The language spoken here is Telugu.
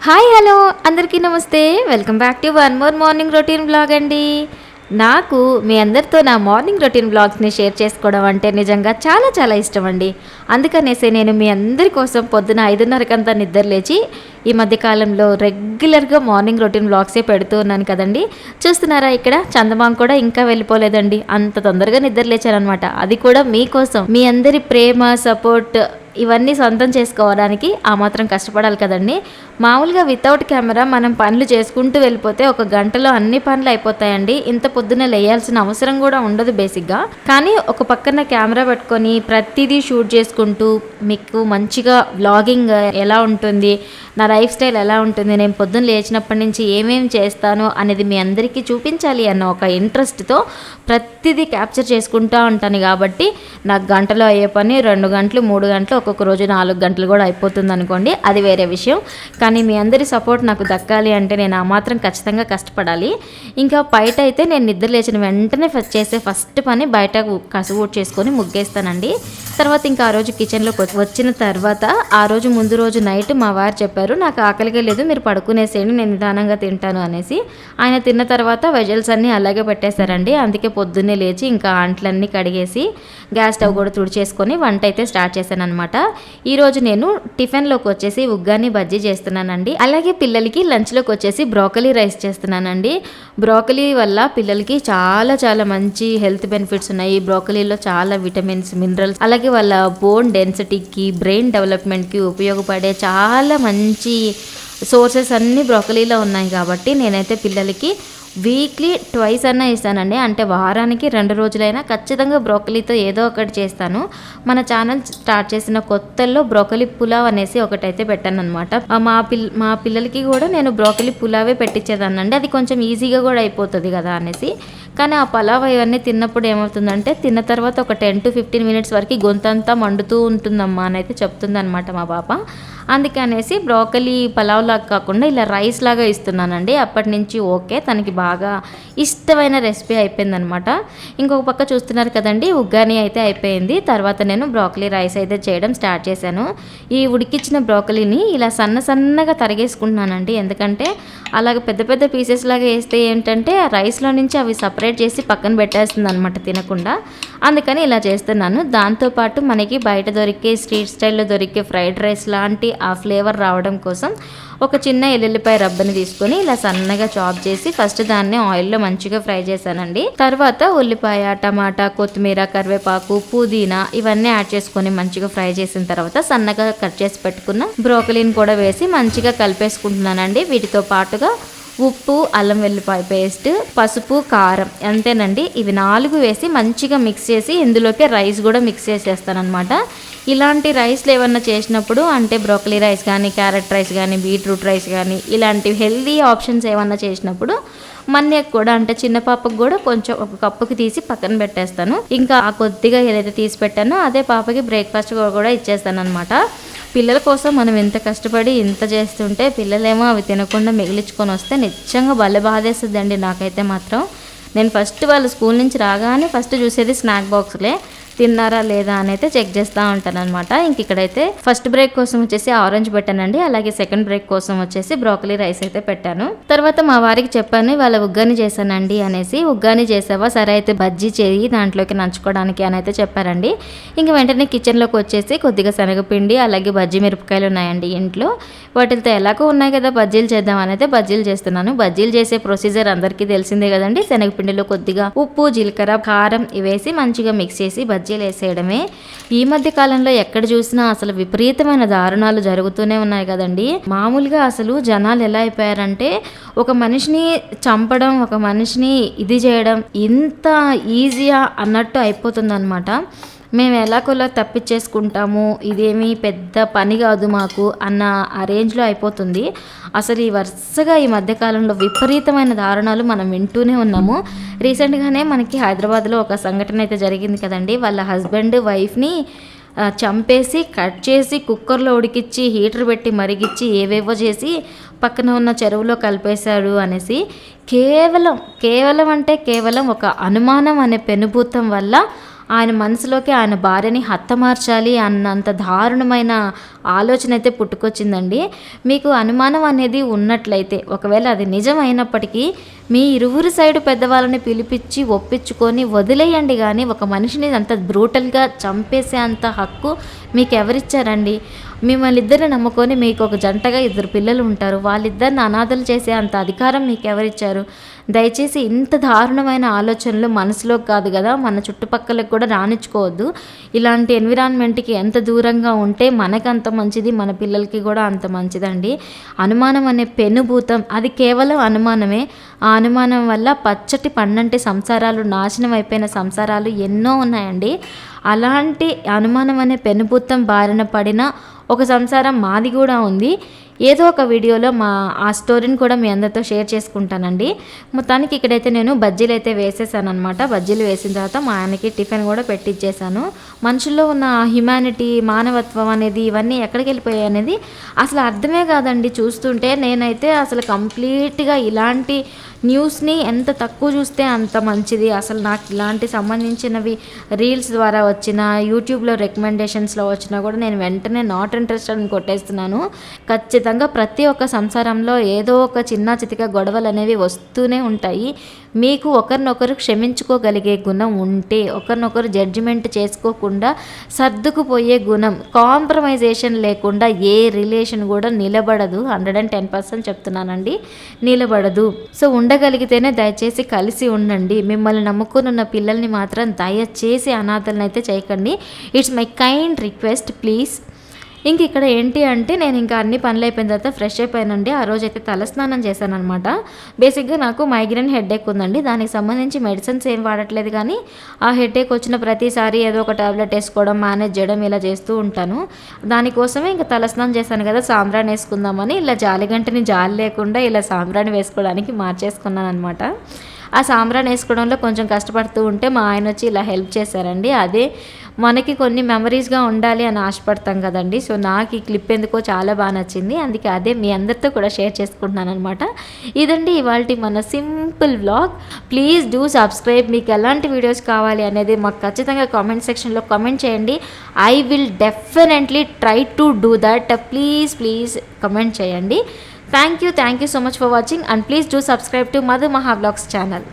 హాయ్ హలో అందరికీ నమస్తే. Welcome back to one more morning routine blog అండి. నాకు మీ అందరితో నా మార్నింగ్ రొటీన్ బ్లాగ్స్ని షేర్ చేసుకోవడం అంటే నిజంగా చాలా చాలా ఇష్టం అండి. అందుకనేసి నేను మీ అందరి కోసం పొద్దున 5:30కంతా నిద్ర లేచి ఈ మధ్యకాలంలో రెగ్యులర్గా మార్నింగ్ రొటీన్ బ్లాగ్సే పెడుతూ ఉన్నాను కదండి. చూస్తున్నారా, ఇక్కడ చందమామ కూడా ఇంకా వెళ్ళిపోలేదండి. అంత తొందరగా నిద్ర లేచానమాట. అది కూడా మీకోసం, మీ అందరి ప్రేమ సపోర్ట్ ఇవన్నీ సొంతం చేసుకోవడానికి ఆ మాత్రం కష్టపడాలి కదండి. మామూలుగా వితౌట్ కెమెరా మనం పనులు చేసుకుంటూ వెళ్ళిపోతే ఒక గంటలో అన్ని పనులు అయిపోతాయండి. ఇంత పొద్దున్న లేయాల్సిన అవసరం కూడా ఉండదు బేసిక్గా. కానీ ఒక పక్కన కెమెరా పెట్టుకొని ప్రతిదీ షూట్ చేసుకుంటూ మీకు మంచిగా వ్లాగింగ్ ఎలా ఉంటుంది, నా లైఫ్ స్టైల్ ఎలా ఉంటుంది, నేను పొద్దున్న లేచినప్పటి నుంచి ఏమేమి చేస్తాను అనేది మీ అందరికీ చూపించాలి అన్న ఒక ఇంట్రెస్ట్తో ప్రతిదీ క్యాప్చర్ చేసుకుంటూ ఉంటాను. కాబట్టి నాకు గంటలో అయ్యే పని 2 గంటలు 3 గంటలు, ఒక్కొక్క రోజు 4 గంటలు కూడా అయిపోతుంది అనుకోండి, అది వేరే విషయం. కానీ మీ అందరి సపోర్ట్ నాకు దక్కాలి అంటే నేను ఆ మాత్రం ఖచ్చితంగా కష్టపడాలి. ఇంకా బయట అయితే నేను నిద్ర లేచిన వెంటనే చేసే ఫస్ట్ పని బయట కసువు చేసుకొని ముగ్గేస్తానండి. తర్వాత ఇంకా ఆ రోజు కిచెన్లోకి వచ్చిన తర్వాత ఆ రోజు ముందు రోజు నైట్ మా వారు చెప్పారు, నాకు ఆకలిగా లేదు, మీరు పడుకునేసేయండి, నేను నిదానంగా తింటాను అనేసి. ఆయన తిన్న తర్వాత వెజల్స్ అన్నీ అలాగే పెట్టేశారండి. అందుకే పొద్దున్నే లేచి ఇంకా అంట్లన్నీ కడిగేసి గ్యాస్ స్టవ్ కూడా తుడిచేసుకొని వంట అయితే స్టార్ట్ చేశాను అనమాట. ఈరోజు నేను టిఫిన్లోకి వచ్చేసి ఉగ్గాని బజ్జీ చేస్తున్నానండి. అలాగే పిల్లలకి లంచ్లోకి వచ్చేసి బ్రోకలీ రైస్ చేస్తున్నానండి. బ్రోకలీ వల్ల పిల్లలకి చాలా చాలా మంచి హెల్త్ బెనిఫిట్స్ ఉన్నాయి. బ్రోకలీలో చాలా విటమిన్స్, మినరల్స్, అలాగే వాళ్ళ బోన్ డెన్సిటీకి, బ్రెయిన్ డెవలప్మెంట్కి ఉపయోగపడే చాలా మంచి సోర్సెస్ అన్నీ బ్రోకలీలో ఉన్నాయి. కాబట్టి నేనైతే పిల్లలకి వీక్లీ 2 అన్నా ఇస్తానండి. అంటే వారానికి 2 రోజులైనా ఖచ్చితంగా బ్రోకలీతో ఏదో ఒకటి చేస్తాను. మన ఛానల్ స్టార్ట్ చేసిన కొత్తల్లో బ్రోకలీ పులావ్ అనేసి ఒకటైతే పెట్టాను అనమాట. మా పిల్లలకి కూడా నేను బ్రోకలీ పులావే పెట్టించేదానండి. అది కొంచెం ఈజీగా కూడా అయిపోతుంది కదా అనేసి. కానీ ఆ పలావ్ ఇవన్నీ తిన్నప్పుడు ఏమవుతుందంటే, తిన్న తర్వాత ఒక 10 to 15 మినిట్స్ వరకు గొంతంతా మండుతూ ఉంటుందమ్మా అని అయితే చెప్తుంది అనమాట మా పాప. అందుకనేసి బ్రోకలీ పలావ్ లాగా కాకుండా ఇలా రైస్ లాగా ఇస్తున్నానండి. అప్పటి నుంచి ఓకే, తనకి బాగా ఇష్టమైన రెసిపీ అయిపోయిందనమాట. ఇంకొక పక్క చూస్తున్నారు కదండి, ఉగ్గాని అయితే అయిపోయింది. తర్వాత నేను బ్రోకలీ రైస్ అయితే చేయడం స్టార్ట్ చేశాను. ఈ ఉడికించిన బ్రోకలీని ఇలా సన్నగా తరిగేసుకుంటున్నానండి. ఎందుకంటే అలాగ పెద్ద పెద్ద పీసెస్ లాగా వేస్తే ఏంటంటే రైస్లో నుంచి అవి సపరేట్ చేసి పక్కన పెట్టేస్తుంది అనమాట తినకుండా. అందుకని ఇలా చేస్తున్నాను. దాంతోపాటు మనకి బయట దొరికే స్ట్రీట్ స్టైల్లో దొరికే ఫ్రైడ్ రైస్ లాంటి ఆ ఫ్లేవర్ రావడం కోసం ఒక చిన్న ఎల్లుల్లిపాయ రబ్బని తీసుకొని ఇలా సన్నగా చాప్ చేసి ఫస్ట్ దాన్ని ఆయిల్లో మంచిగా ఫ్రై చేశానండి. తర్వాత ఉల్లిపాయ, టమాటా, కొత్తిమీర, కరివేపాకు, పుదీనా ఇవన్నీ యాడ్ చేసుకొని మంచిగా ఫ్రై చేసిన తర్వాత సన్నగా కట్ చేసి పెట్టుకున్న బ్రోకలీని కూడా వేసి మంచిగా కలిపేసుకుంటున్నానండి. వీటితో పాటుగా ఉప్పు, అల్లం వెల్లిపాయ పేస్ట్, పసుపు, కారం అంతేనండి. ఇవి 4 వేసి మంచిగా మిక్స్ చేసి ఇందులోకి రైస్ కూడా మిక్స్ చేసేస్తానమాట. ఇలాంటి రైస్లు ఏమన్నా చేసినప్పుడు, అంటే బ్రోకలీ రైస్ కానీ, క్యారెట్ రైస్ కానీ, బీట్రూట్ రైస్ కానీ, ఇలాంటి హెల్దీ ఆప్షన్స్ ఏమన్నా చేసినప్పుడు మన్నయ్యకు కూడా, అంటే చిన్న పాపకు కూడా కొంచెం ఒక కప్పుకి తీసి పక్కన పెట్టేస్తాను. ఇంకా ఆ కొద్దిగా ఏదైతే తీసి పెట్టానో అదే పాపకి బ్రేక్ఫాస్ట్ కూడా ఇచ్చేస్తాను అనమాట. పిల్లల కోసం మనం ఎంత కష్టపడి ఇంత చేస్తుంటే పిల్లలేమో అవి తినకుండా మిగిలించుకొని వస్తే నిజంగా భలే బాధేస్తుందండి నాకైతే మాత్రం. నేను ఫస్ట్ వాళ్ళు స్కూల్ నుంచి రాగానే ఫస్ట్ చూసేది స్నాక్ బాక్స్లే, తిన్నారా లేదా అని అయితే చెక్ చేస్తూ ఉంటాను అనమాట. ఇంక ఇక్కడైతే ఫస్ట్ బ్రేక్ కోసం వచ్చేసి ఆరెంజ్ పెట్టానండి. అలాగే సెకండ్ బ్రేక్ కోసం వచ్చేసి బ్రోకలీ రైస్ అయితే పెట్టాను. తర్వాత మా వారికి చెప్పాను, వాళ్ళ ఉగ్గాని చేశానండి అనేసి. ఉగ్గాని చేసావా, సరే అయితే బజ్జీ చేయి దాంట్లోకి నంచుకోవడానికి అని అయితే చెప్పారండి. ఇంక వెంటనే కిచెన్లోకి వచ్చేసి కొద్దిగా శనగపిండి, అలాగే బజ్జీ మిరపకాయలు ఉన్నాయండి ఇంట్లో. వాటితో ఎలాగో ఉన్నాయి కదా, బజ్జీలు చేద్దాం అని అయితే బజ్జీలు చేస్తున్నాను. బజ్జీలు చేసే ప్రొసీజర్ అందరికీ తెలిసిందే కదండి. శనగపిండిలో కొద్దిగా ఉప్పు, జీలకర్ర, కారం ఇవేసి మంచిగా మిక్స్ చేసి బజ్జీలు వేసేయడమే. ఈ మధ్య కాలంలో ఎక్కడ చూసినా అసలు విపరీతమైన దారుణాలు జరుగుతూనే ఉన్నాయి కదండి. మామూలుగా అసలు జనాలు ఎలా అయిపోయారంటే, ఒక మనిషిని చంపడం, ఒక మనిషిని ఇది చేయడం ఇంత ఈజీయా అన్నట్టు అయిపోతుంది అనమాట. మేము ఎలాగోలా తప్పించేసుకుంటాము, ఇదేమీ పెద్ద పని కాదు మాకు అన్న ఆ రేంజ్లో అయిపోతుంది. అసలు ఈ వరుసగా ఈ మధ్యకాలంలో విపరీతమైన దారుణాలు మనం వింటూనే ఉన్నాము. రీసెంట్గానే మనకి హైదరాబాద్లో ఒక సంఘటన అయితే జరిగింది కదండి. వాళ్ళ హస్బెండ్ వైఫ్ని చంపేసి కట్ చేసి కుక్కర్లో ఉడికిచ్చి హీటర్ పెట్టి మరిగిచ్చి ఏవేవో చేసి పక్కన ఉన్న చెరువులో కలిపేశాడు అనేసి కేవలం ఒక అనుమానం అనే పెనుభూతం వల్ల ఆయన మనసులోకి ఆయన భార్యని హతమార్చాలి అన్నంత దారుణమైన ఆలోచన అయితే పుట్టుకొచ్చిందండి. మీకు అనుమానం అనేది ఉన్నట్లయితే ఒకవేళ అది నిజం అయినప్పటికీ మీ ఇరువురు సైడు పెద్దవాళ్ళని పిలిపించి ఒప్పించుకొని వదిలేయండి. కానీ ఒక మనిషిని అంత బ్రూటల్గా చంపేసే అంత హక్కు మీకు ఎవరిచ్చారండి? మిమ్మల్ని ఇద్దరిని నమ్ముకొని మీకు ఒక జంటగా 2 పిల్లలు ఉంటారు. వాళ్ళిద్దరిని అనాథలు చేసే అంత అధికారం మీకు ఎవరిచ్చారు? దయచేసి ఇంత దారుణమైన ఆలోచనలు మనసులోకి కాదు కదా, మన చుట్టుపక్కలకు కూడా రానిచ్చుకోవద్దు. ఇలాంటి ఎన్విరాన్మెంట్కి ఎంత దూరంగా ఉంటే మనకు అంత మంచిది, మన పిల్లలకి కూడా అంత మంచిదండి. అనుమానం అనే పెనుభూతం అది కేవలం అనుమానమే. ఆ అనుమానం వల్ల పచ్చటి పండంటి సంసారాలు నాశనం అయిపోయిన సంసారాలు ఎన్నో ఉన్నాయండి. అలాంటి అనుమానం అనే పెనుభూతం బారిన పడిన ఒక సంసారం మాది కూడా ఉంది. ఏదో ఒక వీడియోలో ఆ స్టోరీని కూడా మీ అందరితో షేర్ చేసుకుంటానండి. మొత్తానికి ఇక్కడైతే నేను బజ్జీలు అయితే వేసేసాను అనమాట. బజ్జీలు వేసిన తర్వాత మా ఆయనకి టిఫిన్ కూడా పెట్టించేసాను. మనుషుల్లో ఉన్న హ్యుమానిటీ, మానవత్వం అనేది ఇవన్నీ ఎక్కడికి వెళ్ళిపోయాయి అనేది అసలు అర్థమే కాదండి చూస్తుంటే. నేనైతే అసలు కంప్లీట్గా ఇలాంటి న్యూస్ని ఎంత తక్కువ చూస్తే అంత మంచిది. అసలు నాకు ఇలాంటి సంబంధించినవి రీల్స్ ద్వారా వచ్చిన, యూట్యూబ్లో రికమెండేషన్స్లో వచ్చినా కూడా నేను వెంటనే నాట్ ఇంట్రెస్టెడ్ అని కొట్టేస్తున్నాను. ఖచ్చితంగా ప్రతి ఒక్క సంసారంలో ఏదో ఒక చిన్న చితిక గొడవలు అనేవి వస్తూనే ఉంటాయి. మీకు ఒకరినొకరు క్షమించుకోగలిగే గుణం ఉంటే, ఒకరినొకరు జడ్జిమెంట్ చేసుకోకుండా సర్దుకుపోయే గుణం, కాంప్రమైజేషన్ లేకుండా ఏ రిలేషన్ కూడా నిలబడదు. 110% చెప్తున్నానండి, నిలబడదు. సో ఉండగలిగితేనే దయచేసి కలిసి ఉండండి. మిమ్మల్ని నమ్ముకొని ఉన్న పిల్లల్ని మాత్రం దయచేసి అనాథలను అయితే చేయకండి. It's my kind request please. ఇంక ఇక్కడ ఏంటి అంటే నేను ఇంకా అన్ని పనులు అయిపోయిన తర్వాత ఫ్రెష్ అయిపోయానండి. ఆ రోజైతే తలస్నానం చేశాను అనమాట. బేసిక్గా నాకు మైగ్రేన్ హెడేక్ ఉందండి. దానికి సంబంధించి మెడిసిన్స్ ఏం వాడట్లేదు, కానీ ఆ హెడేక్ వచ్చిన ప్రతిసారి ఏదో ఒక టాబ్లెట్ వేసుకోవడం, మేనేజ్ చేయడం ఇలా చేస్తూ ఉంటాను. దానికోసమే ఇంకా తలస్నానం చేశాను కదా, సాంబ్రాణి వేసుకుందామని ఇలా జాలిగంటని జాలి లేకుండా ఇలా సాంబ్రాణి వేసుకోవడానికి మార్చేసుకున్నాను అనమాట. ఆ సాంబ్రాణి వేసుకోవడంలో కొంచెం కష్టపడుతూ ఉంటే మా ఆయన వచ్చి ఇలా హెల్ప్ చేశారండి. అదే మనకి కొన్ని మెమరీస్గా ఉండాలి అని ఆశపడతాం కదండి. సో నాకు ఈ క్లిప్ ఎందుకో చాలా బాగా నచ్చింది. అందుకే అదే మీ అందరితో కూడా షేర్ చేసుకుంటున్నాను అనమాట. ఇదండి ఇవాల్టి మన simple vlog. Please do subscribe. మీకు ఎలాంటి వీడియోస్ కావాలి అనేది మాకు ఖచ్చితంగా కామెంట్ సెక్షన్లో కామెంట్ చేయండి. I will definitely try to do that. Please comment చేయండి. Thank you so much for watching, and please do subscribe to Madhu Maha Vlogs channel.